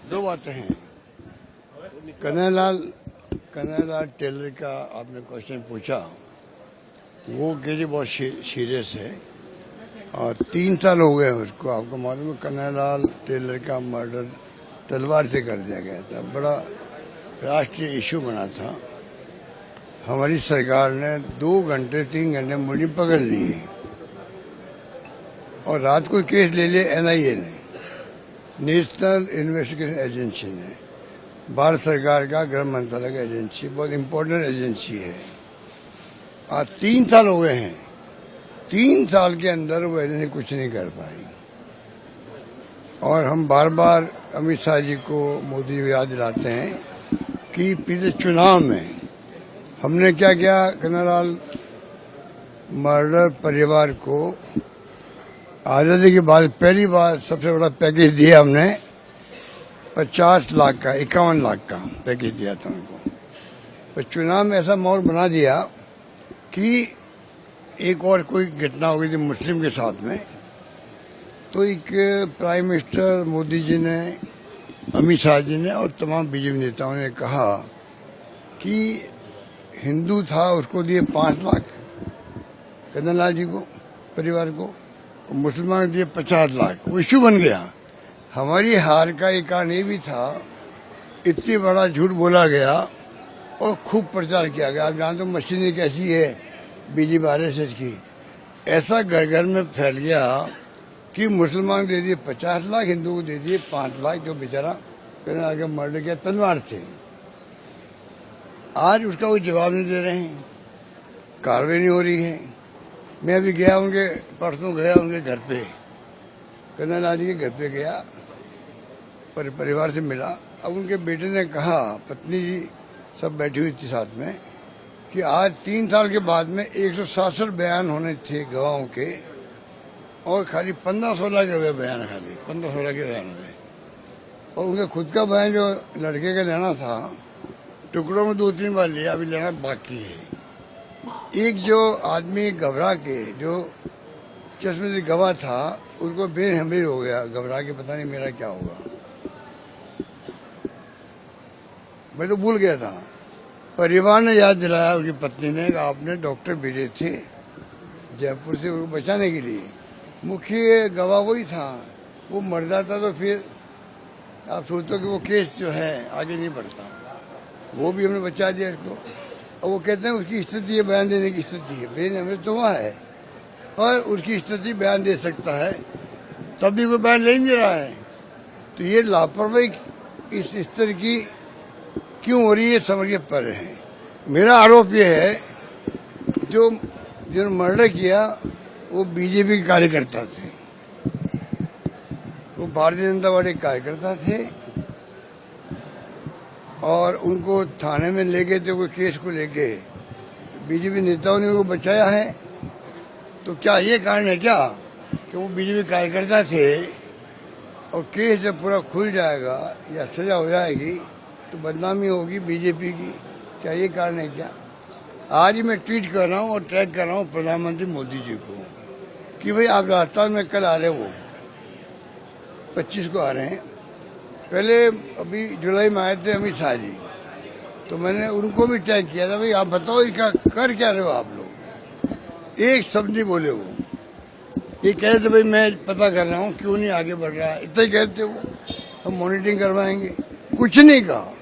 दो बातें हैं। कन्हैयालाल टेलर का आपने क्वेश्चन पूछा, वो केस बहुत सीरियस है और 3 साल हो गए उसको। आपको मालूम है कन्हैयालाल टेलर का मर्डर तलवार से कर दिया गया था, बड़ा राष्ट्रीय इशू बना था। हमारी सरकार ने 2 घंटे 3 घंटे मुलजिम पकड़ लिए और रात को केस ले लिया एनआईए ने, नेशनल इन्वेस्टिगेशन एजेंसी ने, भारत सरकार का गृह मंत्रालय का एजेंसी, बहुत इम्पोर्टेंट एजेंसी है। आज 3 साल हो गए हैं, 3 साल के अंदर वो एजेंसी कुछ नहीं कर पाई। और हम बार बार अमित शाह जी को, मोदी जी को याद दिलाते हैं कि पिछले चुनाव में हमने क्या किया। कन्हैयालाल मर्डर परिवार को आज़ादी के बाद पहली बार सबसे बड़ा पैकेज दिया हमने, 50 लाख का, 51 लाख का पैकेज दिया था उनको। तो चुनाव में ऐसा माहौल बना दिया कि एक और कोई घटना हो गई थी मुस्लिम के साथ में, तो एक प्राइम मिनिस्टर मोदी जी ने, अमित शाह जी ने और तमाम बीजेपी नेताओं ने कहा कि हिंदू था उसको दिए 5 लाख कन्हैयालाल जी को, परिवार को, और मुसलमान दिए 50 लाख। वो इशू बन गया। हमारी हार का एक कारण ये भी था, इतनी बड़ा झूठ बोला गया और खूब प्रचार किया गया। आप जानते हो मशीनरी कैसी है बीजेपी आरएसएस की, ऐसा घर घर में फैल गया कि मुसलमान दे दिए 50 लाख, हिंदू को दे दिए 5 लाख, जो बेचारा कन्हैयालाल का मर्डर किया तलवार से। आज उसका कोई जवाब नहीं दे रहे हैं, कार्रवाई नहीं हो रही है। मैं अभी गया उनके, परसों गया उनके घर पे, कन्हैयालाल जी के घर पे गया, परिवार से मिला। अब उनके बेटे ने कहा, पत्नी जी सब बैठी हुई थी साथ में, कि आज 3 साल के बाद में 167 बयान होने थे गवाहों के और खाली 15-16 के हुए बयान, खाली 15-16 के बयान हुए। और उनका खुद का बयान जो लड़के का लेना था, टुकड़ों में 2-3 बार लिया, अभी लेना बाकी है। एक जो आदमी घबरा के, जो चश्मे से गवाह था, उसको ब्रेन हेमरेज हो गया, घबरा के, पता नहीं मेरा क्या होगा। मैं तो भूल गया था। परिवार ने याद दिलाया, उसकी पत्नी ने, कि आपने डॉक्टर भेजे थे जयपुर से उसको बचाने के लिए। मुख्य गवाह वही था, वो मर जाता तो फिर आप सोचते कि वो केस जो है आगे नहीं बढ़ता। वो भी हमने बचा दिया इसको। और वो कहते हैं उसकी स्थिति है, बयान देने की स्थिति है, ब्रेन हेमरेज तो वहाँ है और उसकी स्थिति बयान दे सकता है, तब भी कोई बयान ले नहीं रहा है। तो ये लापरवाही इस स्तर की क्यों हो रही है, समझ के परे है। मेरा आरोप ये है, जो मर्डर किया वो बीजेपी के कार्यकर्ता थे, वो भारतीय जनता पार्टी के कार्यकर्ता थे और उनको थाने में ले गए थे कोई केस को लेके, बीजेपी नेताओं ने उनको बचाया है। तो क्या ये कारण है क्या कि वो बीजेपी कार्यकर्ता थे और केस जब पूरा खुल जाएगा या सजा हो जाएगी तो बदनामी होगी बीजेपी की? क्या ये कारण है क्या? आज ही मैं ट्वीट कर रहा हूँ और टैग कर रहा हूँ प्रधानमंत्री मोदी जी को कि भाई आप राजस्थान में कल आ रहे हो, 25 को आ रहे हैं। पहले अभी जुलाई में आए थे अमित शाह जी, तो मैंने उनको भी टैग किया था, भाई आप बताओ इसका कर क्या रहे हो आप लोग। एक शब्द नहीं बोले वो, ये कहते थे भाई मैं पता कर रहा हूँ क्यों नहीं आगे बढ़ रहा है, इतना ही कहते वो, हम मॉनिटरिंग करवाएंगे, कुछ नहीं कहा।